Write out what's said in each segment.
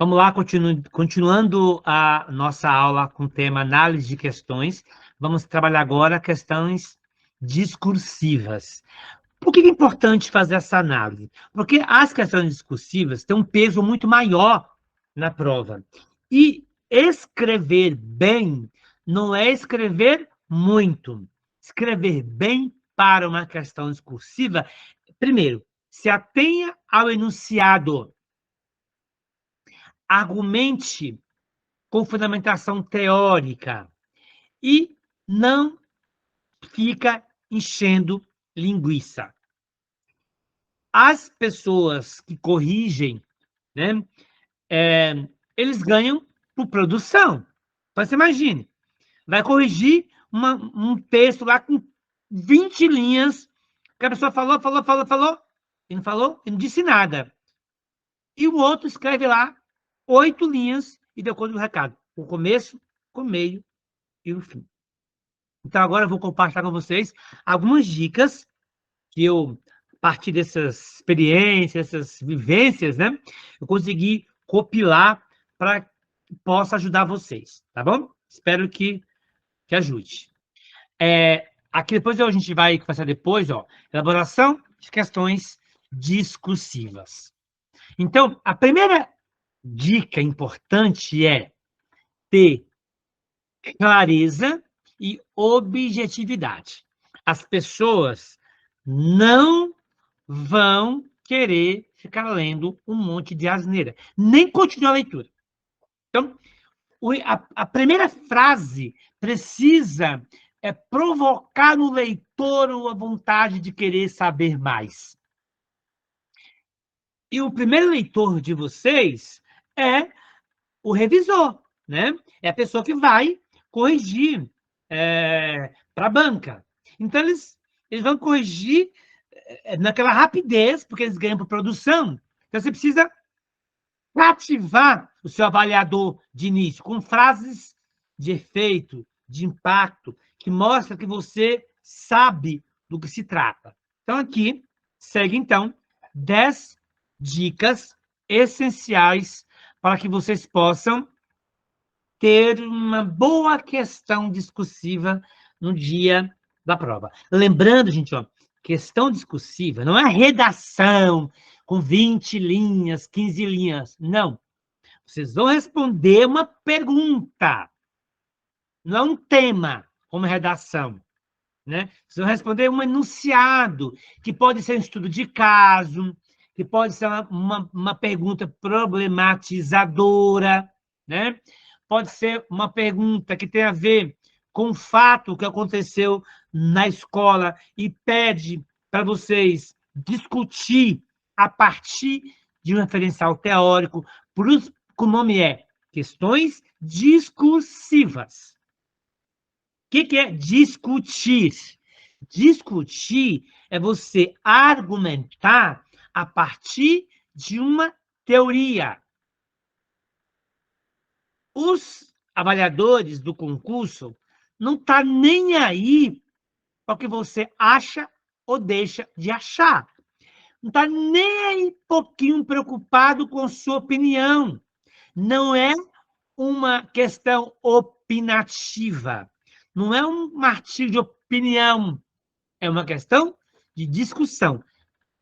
Vamos lá, continuando a nossa aula com o tema análise de questões. Vamos trabalhar agora questões discursivas. Por que é importante fazer essa análise? Porque as questões discursivas têm um peso muito maior na prova. E escrever bem não é escrever muito. Escrever bem para uma questão discursiva, primeiro, se atenha ao enunciado, argumente com fundamentação teórica e não fica enchendo linguiça. As pessoas que corrigem, né, eles ganham por produção. Então, você imagine, vai corrigir um texto lá com 20 linhas, que a pessoa falou, e não disse nada. E o outro escreve lá 8 linhas e deu conta do recado. O começo, o meio e o fim. Então, agora eu vou compartilhar com vocês algumas dicas que eu, a partir dessas experiências, essas vivências, né, eu consegui compilar para que possa ajudar vocês, tá bom? Espero que ajude. Aqui depois a gente vai começar depois, ó, elaboração de questões discursivas. Então, a primeira dica importante é ter clareza e objetividade. As pessoas não vão querer ficar lendo um monte de asneira, nem continuar a leitura. Então, a primeira frase precisa provocar no leitor a vontade de querer saber mais. E o primeiro leitor de vocês é o revisor, né? É a pessoa que vai corrigir para a banca. Então, eles vão corrigir naquela rapidez, porque eles ganham por produção. Então, você precisa cativar o seu avaliador de início com frases de efeito, de impacto, que mostra que você sabe do que se trata. Então, aqui, segue, então, 10 dicas essenciais para que vocês possam ter uma boa questão discursiva no dia da prova. Lembrando, gente, ó, questão discursiva não é redação com 20 linhas, 15 linhas. Não. Vocês vão responder uma pergunta, não é um tema, como redação. Né? Vocês vão responder um enunciado, que pode ser um estudo de caso, que pode ser uma pergunta problematizadora, né? Pode ser uma pergunta que tem a ver com um fato que aconteceu na escola e pede para vocês discutir a partir de um referencial teórico. Por isso, o nome é Questões Discursivas. O que é discutir? Discutir é você argumentar a partir de uma teoria. Os avaliadores do concurso não estão nem aí para o que você acha ou deixa de achar. Não está nem aí pouquinho preocupado com sua opinião. Não é uma questão opinativa. Não é um artigo de opinião. É uma questão de discussão.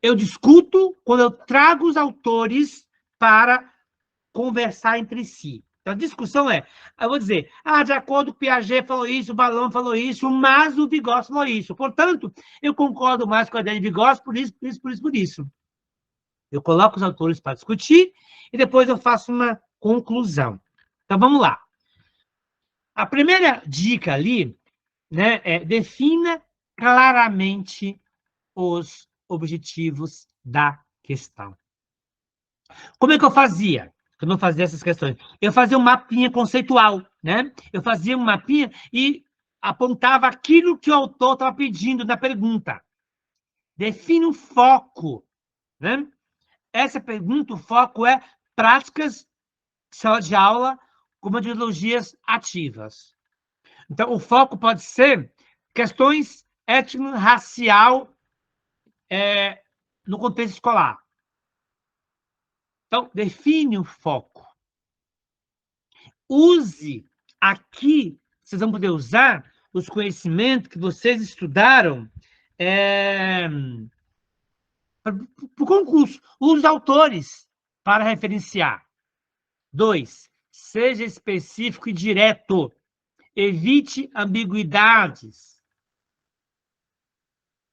Eu discuto quando eu trago os autores para conversar entre si. Então, a discussão eu vou dizer, de acordo com o Piaget falou isso, o Balão falou isso, mas o Vygotsky falou isso. Portanto, eu concordo mais com a ideia de Vygotsky por isso, por isso, por isso, por isso. Eu coloco os autores para discutir e depois eu faço uma conclusão. Então, vamos lá. A primeira dica ali, né, defina claramente os objetivos da questão. Como é que eu fazia? Quando eu fazia essas questões? Eu fazia um mapinha conceitual, né? Eu fazia um mapinha e apontava aquilo que o autor estava pedindo na pergunta. Define um foco, né? Essa pergunta, o foco é práticas sala de aula com metodologias ativas. Então, o foco pode ser questões étnico-racial no contexto escolar. Então, define o foco. use aqui, vocês vão poder usar os conhecimentos que vocês estudaram para o concurso. Use autores para referenciar. 2. Seja específico e direto. Evite ambiguidades.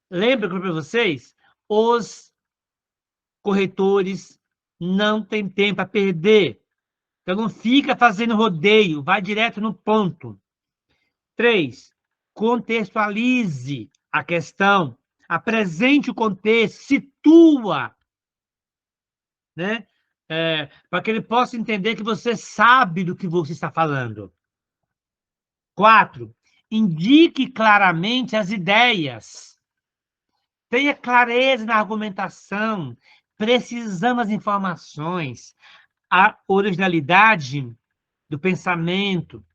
Lembra que eu falei para vocês? Os corretores não têm tempo a perder. Então, não fica fazendo rodeio, vai direto no ponto. 3. Contextualize a questão. Apresente o contexto, situa, né? Para que ele possa entender que você sabe do que você está falando. 4. Indique claramente as ideias. Tenha clareza na argumentação, precisando das informações, a originalidade do pensamento.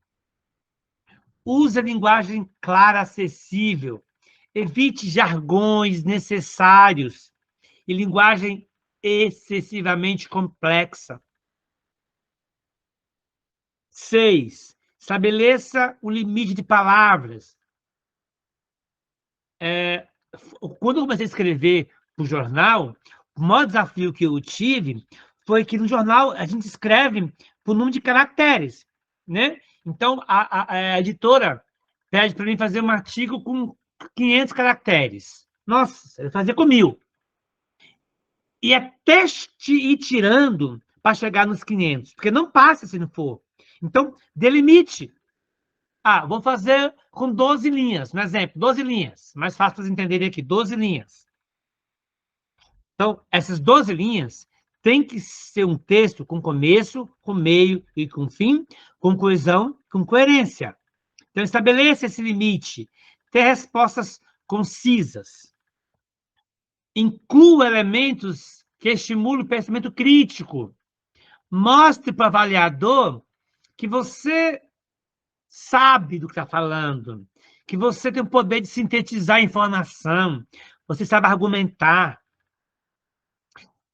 Use a linguagem clara, acessível. Evite jargões necessários e linguagem excessivamente complexa. 6. Estabeleça um limite de palavras. Quando eu comecei a escrever para o jornal, o maior desafio que eu tive foi que no jornal a gente escreve por número de caracteres, né? Então, a editora pede para mim fazer um artigo com 500 caracteres. Nossa, eu fazia com 1000. E até ir tirando para chegar nos 500, porque não passa se não for. Então, delimite. Vou fazer com 12 linhas, um exemplo, 12 linhas. Mais fácil para vocês entenderem aqui, 12 linhas. Então, essas 12 linhas tem que ser um texto com começo, com meio e com fim, com coesão, com coerência. Então, estabeleça esse limite. Ter respostas concisas. Inclua elementos que estimulam o pensamento crítico. Mostre para o avaliador que você sabe do que está falando, que você tem o poder de sintetizar a informação, você sabe argumentar.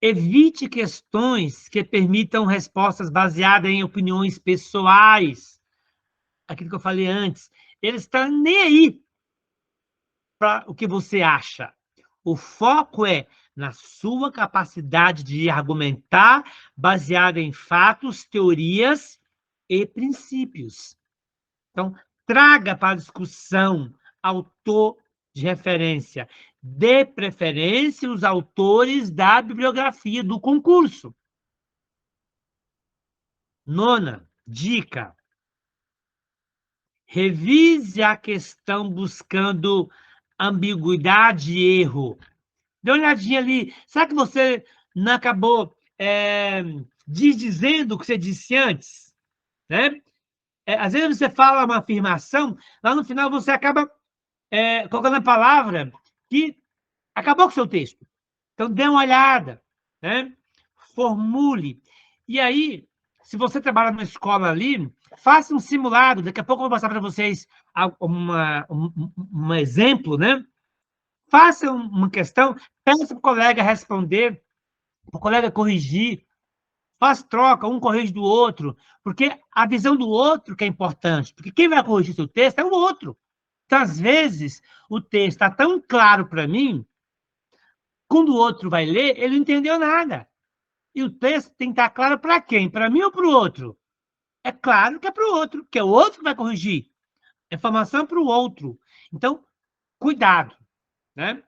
Evite questões que permitam respostas baseadas em opiniões pessoais. Aquilo que eu falei antes. Eles estão nem aí para o que você acha. O foco é na sua capacidade de argumentar baseado em fatos, teorias e princípios. Então, traga para a discussão autor de referência. Dê preferência os autores da bibliografia do concurso. 9ª dica. Revise a questão buscando ambiguidade e erro. Dê uma olhadinha ali. Será que você não acabou desdizendo o que você disse antes? Né? Às vezes você fala uma afirmação, lá no final você acaba colocando a palavra que acabou com o seu texto. Então, dê uma olhada, né? Formule. E aí, se você trabalha numa escola ali, faça um simulado. Daqui a pouco eu vou passar para vocês um exemplo, né? Faça uma questão, peça para o colega responder, para o colega corrigir, faz troca, um corrige do outro, porque a visão do outro que é importante, porque quem vai corrigir seu texto é o outro. Então, às vezes, o texto está tão claro para mim, quando o outro vai ler, ele não entendeu nada. E o texto tem que estar claro para quem? Para mim ou para o outro? É claro que é para o outro, que é o outro que vai corrigir. A informação é para o outro. Então, cuidado, né?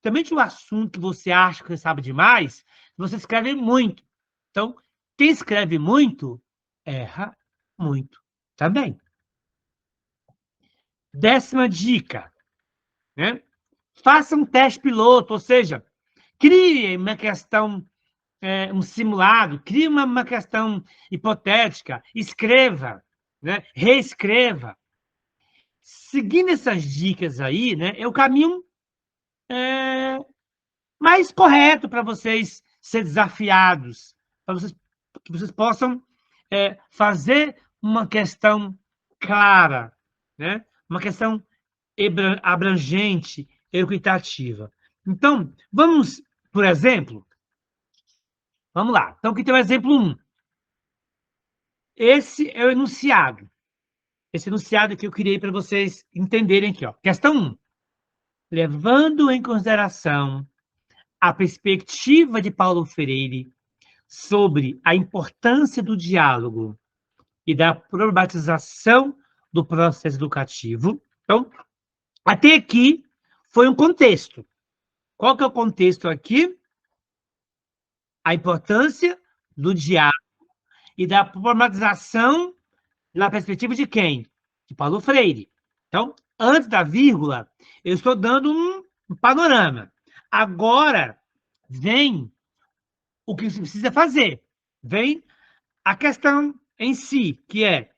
Também de um assunto que você acha que você sabe demais, você escreve muito. Então, quem escreve muito, erra muito também. 10ª dica, né? Faça um teste piloto, ou seja, crie uma questão, um simulado, crie uma questão hipotética, escreva, né? Reescreva. Seguindo essas dicas aí, né, é o caminho mais correto para vocês serem desafiados, para que vocês possam fazer uma questão clara, né? Uma questão abrangente, equitativa. Então, vamos, por exemplo, vamos lá. Então, aqui tem o exemplo 1. esse é o enunciado. Esse enunciado que eu criei para vocês entenderem aqui, ó. Questão 1. Levando em consideração a perspectiva de Paulo Freire sobre a importância do diálogo e da problematização do processo educativo. Então, até aqui foi um contexto. Qual que é o contexto aqui? A importância do diálogo e da problematização na perspectiva de quem? De Paulo Freire. Então, antes da vírgula, eu estou dando um panorama. Agora vem o que você precisa fazer. Vem a questão em si, que é,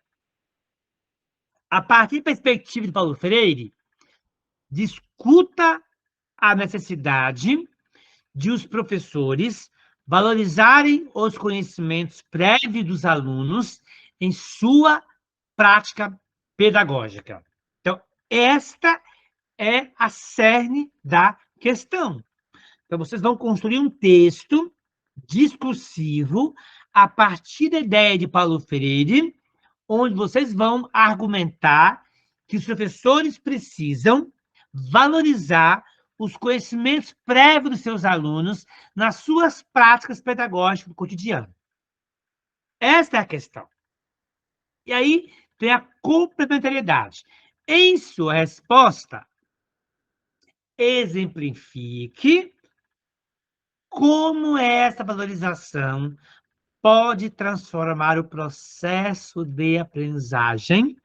a partir da perspectiva de Paulo Freire, discuta a necessidade de os professores valorizarem os conhecimentos prévios dos alunos em sua prática pedagógica. Então, esta é a cerne da questão. Então, vocês vão construir um texto discursivo a partir da ideia de Paulo Freire, onde vocês vão argumentar que os professores precisam valorizar os conhecimentos prévios dos seus alunos nas suas práticas pedagógicas do cotidiano. Esta é a questão. E aí tem a complementariedade. Em sua resposta, exemplifique como essa valorização pode transformar o processo de aprendizagem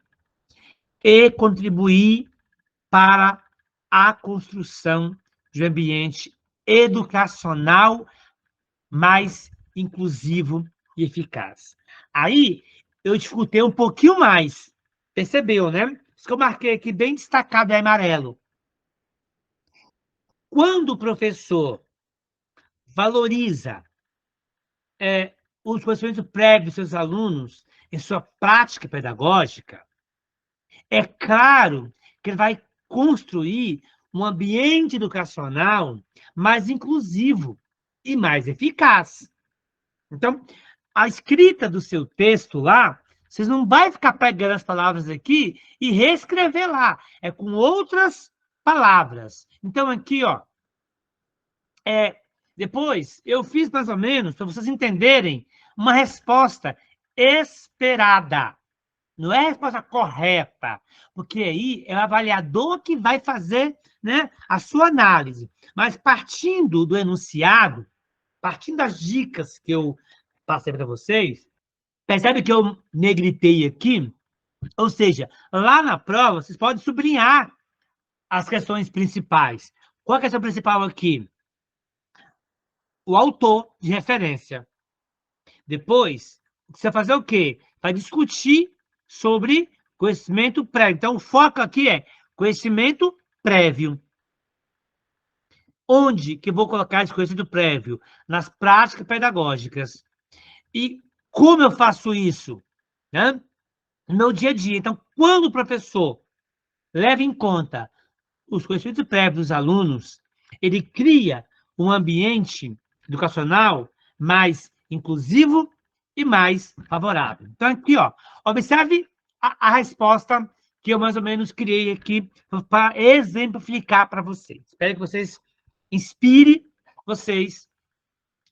e contribuir para a construção de um ambiente educacional mais inclusivo e eficaz. Aí, eu dificultei um pouquinho mais. Percebeu, né? Isso que eu marquei aqui bem destacado em amarelo. Quando o professor valoriza os conhecimentos prévios dos seus alunos em sua prática pedagógica, é claro que ele vai construir um ambiente educacional mais inclusivo e mais eficaz. Então, a escrita do seu texto lá, vocês não vai ficar pegando as palavras aqui e reescrever lá. É com outras palavras. Então, aqui, ó, depois eu fiz mais ou menos, para vocês entenderem, uma resposta esperada. Não é a resposta correta, porque aí é o avaliador que vai fazer, né, a sua análise. Mas partindo do enunciado, partindo das dicas que eu passei para vocês, percebe que eu negritei aqui? Ou seja, lá na prova, vocês podem sublinhar as questões principais. Qual é a questão principal aqui? O autor de referência. Depois, você vai fazer o quê? Vai discutir sobre conhecimento prévio. Então, o foco aqui é conhecimento prévio. Onde que eu vou colocar esse conhecimento prévio? Nas práticas pedagógicas. E como eu faço isso? Né? No meu dia a dia. Então, quando o professor leva em conta os conhecimentos prévios dos alunos, ele cria um ambiente educacional mais inclusivo e mais favorável. Então, aqui, ó, observe a resposta que eu mais ou menos criei aqui para exemplificar para vocês. Espero que vocês inspire vocês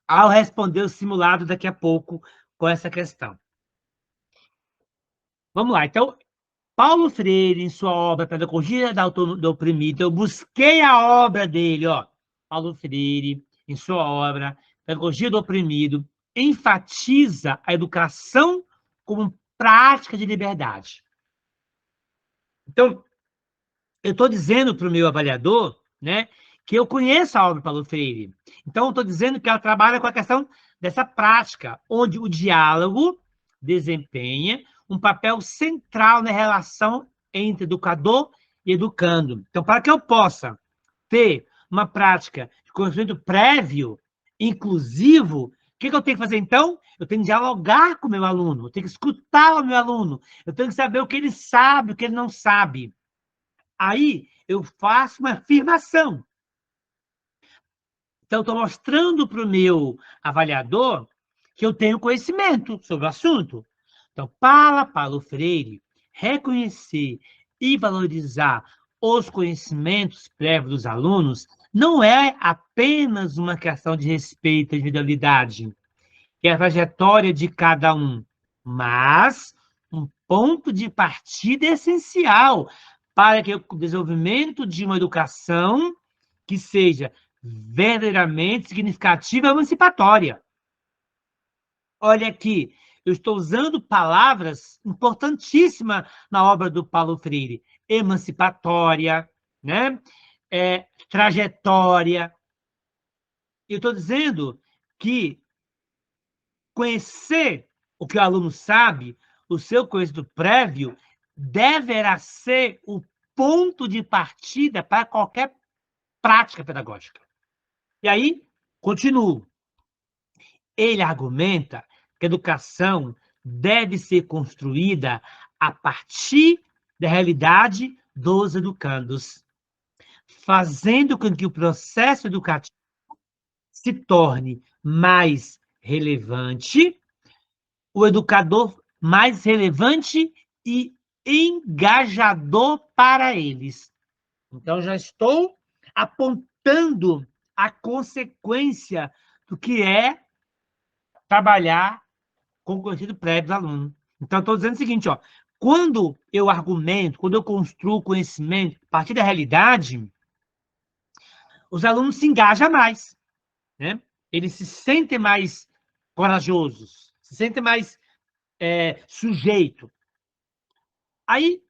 ao responder o simulado daqui a pouco com essa questão. Vamos lá. Então, Paulo Freire, em sua obra Pedagogia do Oprimido, eu busquei a obra dele, ó. Paulo Freire, em sua obra Pedagogia do Oprimido, enfatiza a educação como prática de liberdade. Então, eu estou dizendo para o meu avaliador, né, que eu conheço a obra de Paulo Freire. Então, eu estou dizendo que ela trabalha com a questão dessa prática, onde o diálogo desempenha um papel central na relação entre educador e educando. Então, para que eu possa ter uma prática de conhecimento prévio, inclusivo, o que eu tenho que fazer, então? Eu tenho que dialogar com o meu aluno, eu tenho que escutar o meu aluno, eu tenho que saber o que ele sabe, o que ele não sabe. Aí, eu faço uma afirmação. Então, estou mostrando para o meu avaliador que eu tenho conhecimento sobre o assunto. Então, para Paulo Freire, reconhecer e valorizar os conhecimentos prévios dos alunos não é apenas uma questão de respeito à individualidade, que é a trajetória de cada um, mas um ponto de partida essencial para que o desenvolvimento de uma educação que seja verdadeiramente significativa e emancipatória. Olha aqui, eu estou usando palavras importantíssimas na obra do Paulo Freire: emancipatória, né? Trajetória. Eu estou dizendo que conhecer o que o aluno sabe, o seu conhecimento prévio, deverá ser o ponto de partida para qualquer prática pedagógica. E aí, continuo. Ele argumenta que a educação deve ser construída a partir da realidade dos educandos, fazendo com que o processo educativo se torne mais relevante, o educador mais relevante e engajador para eles. Então, já estou apontando a consequência do que é trabalhar com o conhecimento prévio do aluno. Então, estou dizendo o seguinte, ó, quando eu argumento, quando eu construo conhecimento a partir da realidade, os alunos se engajam mais, né? Eles se sentem mais corajosos, se sentem mais sujeitos. Aí,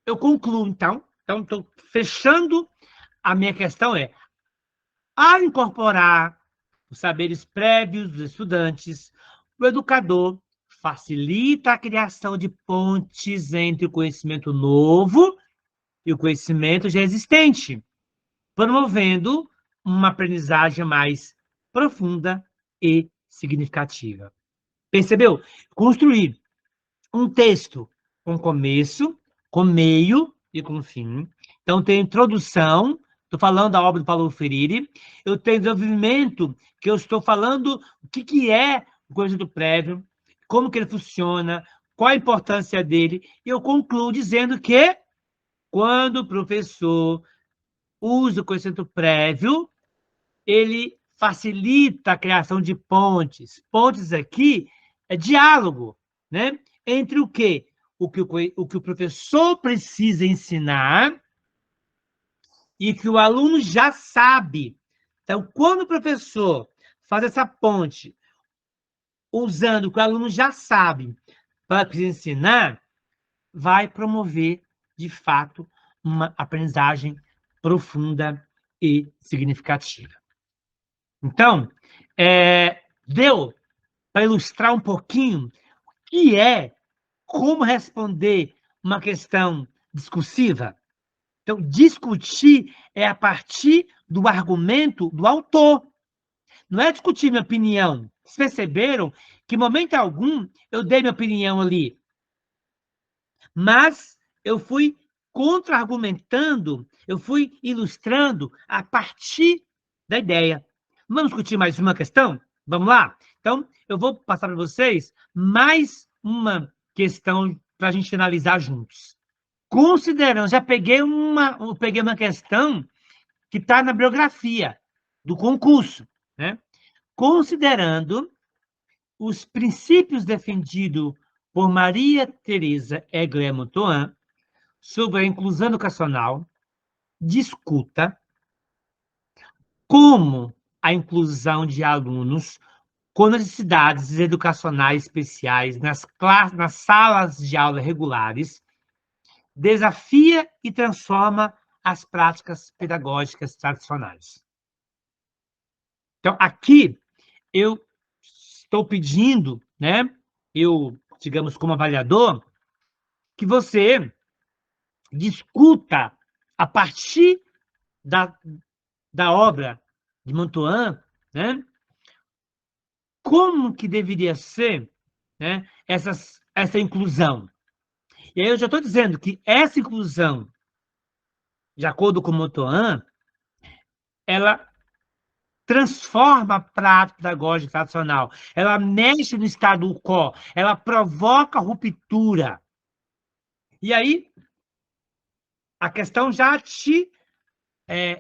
eu concluo, então estou fechando a minha questão, ao incorporar os saberes prévios dos estudantes, o educador facilita a criação de pontes entre o conhecimento novo e o conhecimento já existente, promovendo uma aprendizagem mais profunda e significativa. Percebeu? Construir um texto com começo, com meio e com fim. Então, tem introdução, estou falando da obra do Paulo Freire, eu tenho desenvolvimento, que eu estou falando o que é o conhecimento prévio, como que ele funciona, qual a importância dele, e eu concluo dizendo que, quando o professor usa o conhecimento prévio, ele facilita a criação de pontes. Pontes aqui é diálogo, né? Entre o quê? O que o professor precisa ensinar e que o aluno já sabe. Então, quando o professor faz essa ponte, usando o que o aluno já sabe para ensinar, vai promover, de fato, uma aprendizagem profunda e significativa. Então, deu para ilustrar um pouquinho o que é, como responder uma questão discursiva? Então, discutir é a partir do argumento do autor. Não é discutir minha opinião. Vocês perceberam que, em momento algum, eu dei minha opinião ali. Mas eu fui contra-argumentando, eu fui ilustrando a partir da ideia. Vamos discutir mais uma questão? Vamos lá? Então, eu vou passar para vocês mais uma questão para a gente analisar juntos. Considerando, eu peguei uma questão que está na biografia do concurso, né? Considerando os princípios defendidos por Maria Teresa Egler-Montoan sobre a inclusão educacional, discuta como a inclusão de alunos com necessidades educacionais especiais nas salas de aula regulares desafia e transforma as práticas pedagógicas tradicionais. Então, aqui, eu estou pedindo, né, digamos, como avaliador, que você discuta a partir da obra de Montoan, né, como que deveria ser, né, essa inclusão. E aí eu já estou dizendo que essa inclusão, de acordo com Montoan, ela transforma prato pedagógico tradicional, ela mexe no status quo, ela provoca ruptura. E aí, a questão já te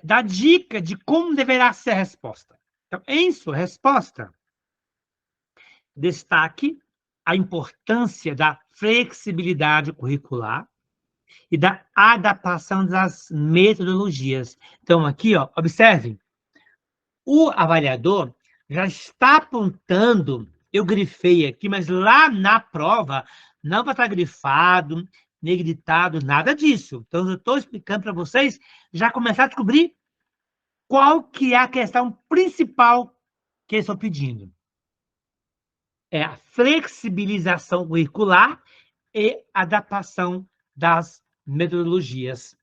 dá dica de como deverá ser a resposta. Então, em sua resposta, destaque a importância da flexibilidade curricular e da adaptação das metodologias. Então, aqui, ó, observem, o avaliador já está apontando, eu grifei aqui, mas lá na prova não vai estar grifado, negritado, nada disso. Então, eu estou explicando para vocês já começar a descobrir qual que é a questão principal que eles estão pedindo. É a flexibilização curricular e adaptação das metodologias.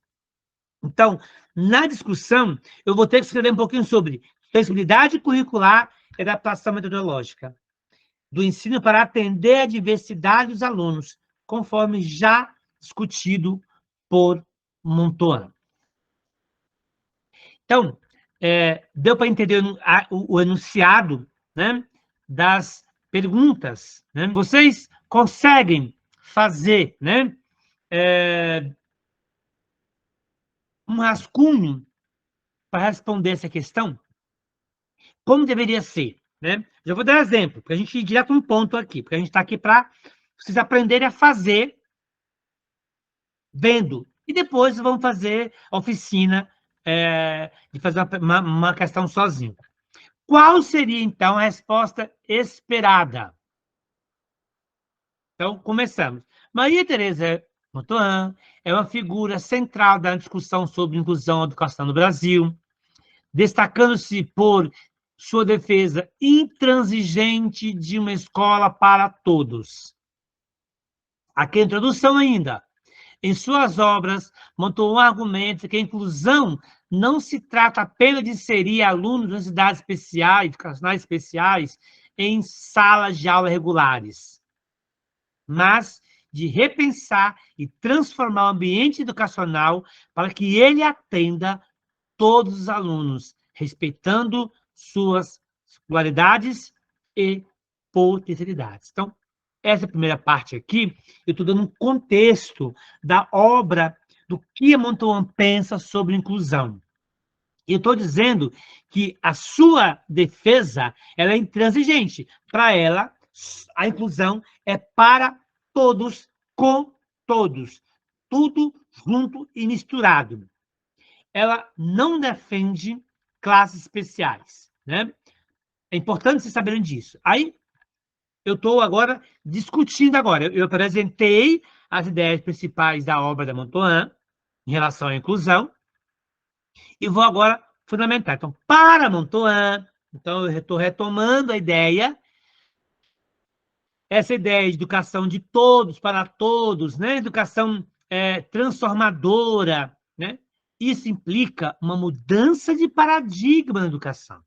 Então, na discussão, eu vou ter que escrever um pouquinho sobre flexibilidade curricular e adaptação metodológica do ensino para atender a diversidade dos alunos, conforme já discutido por Montoro. Então, deu para entender o enunciado, né, das perguntas, né? Vocês conseguem fazer, né, um rascunho para responder essa questão? Como deveria ser, né? Já vou dar exemplo, para a gente ir direto no ponto aqui, porque a gente está aqui para vocês aprenderem a fazer vendo. E depois vão fazer oficina de fazer uma questão sozinho. Qual seria, então, a resposta esperada? Então, começamos. Maria Tereza Motoan é uma figura central da discussão sobre inclusão e educação no Brasil, destacando-se por sua defesa intransigente de uma escola para todos. Aqui a introdução ainda. Em suas obras, montou um argumento que a inclusão não se trata apenas de inserir alunos de necessidades especiais, educacionais especiais, em salas de aula regulares, mas de repensar e transformar o ambiente educacional para que ele atenda todos os alunos, respeitando suas singularidades e potencialidades. Então, essa primeira parte aqui, eu estou dando um contexto da obra, do que a Montauban pensa sobre inclusão. E eu estou dizendo que a sua defesa ela é intransigente. Para ela, a inclusão é para todos, com todos. Tudo junto e misturado. Ela não defende classes especiais, né? É importante vocês saberem disso. Aí, eu estou agora discutindo agora. Eu apresentei as ideias principais da obra da Montauban em relação à inclusão e vou agora fundamentar. Então, para Montauban, então eu estou retomando a ideia, essa ideia de educação de todos para todos, né? Educação transformadora, né? Isso implica uma mudança de paradigma na educação.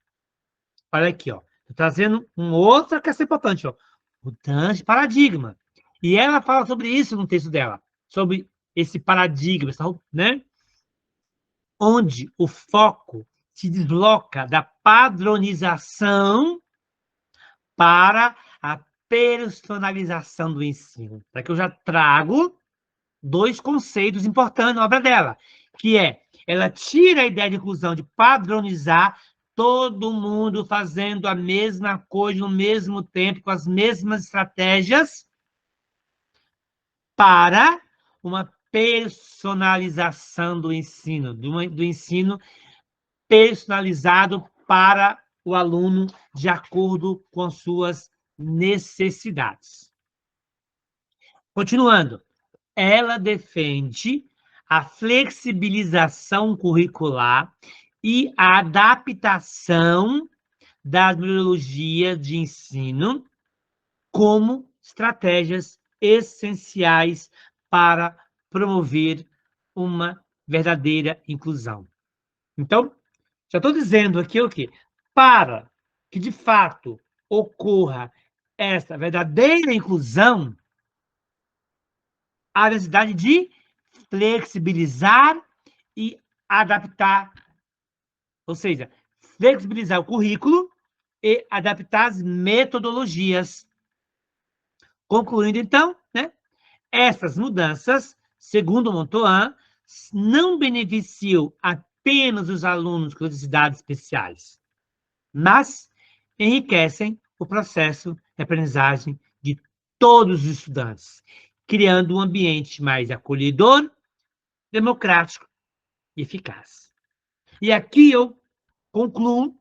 Olha aqui, ó. Estou trazendo um outro que é importante, ó. Mudança de paradigma. E ela fala sobre isso no texto dela, sobre esse paradigma, né? Onde o foco se desloca da padronização para a personalização do ensino. Para que eu já trago dois conceitos importantes na obra dela, que é, ela tira a ideia de inclusão, de padronizar todo mundo fazendo a mesma coisa no mesmo tempo, com as mesmas estratégias, para uma personalização do ensino, do ensino personalizado para o aluno de acordo com suas necessidades. Continuando, ela defende a flexibilização curricular e a adaptação das metodologias de ensino como estratégias essenciais para promover uma verdadeira inclusão. Então, já estou dizendo aqui o quê? Para que, de fato, ocorra essa verdadeira inclusão, há necessidade de flexibilizar e adaptar, ou seja, flexibilizar o currículo e adaptar as metodologias. Concluindo, então, né, essas mudanças, segundo Montauan, não beneficiam apenas os alunos com necessidades especiais, mas enriquecem o processo de aprendizagem de todos os estudantes, criando um ambiente mais acolhedor, democrático e eficaz. E aqui eu concluo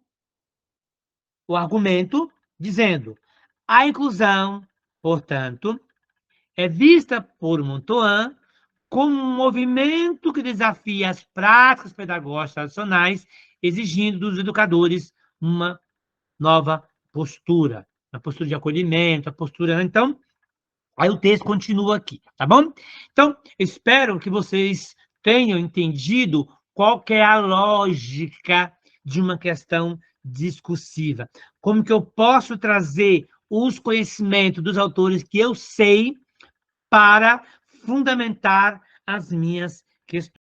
o argumento dizendo: a inclusão, portanto, é vista por Montauan como um movimento que desafia as práticas pedagógicas tradicionais, exigindo dos educadores uma nova postura, uma postura de acolhimento, a postura. Então, aí o texto continua aqui, tá bom? Então, espero que vocês tenham entendido qual que é a lógica de uma questão discursiva. Como que eu posso trazer os conhecimentos dos autores que eu sei para fundamentar as minhas questões.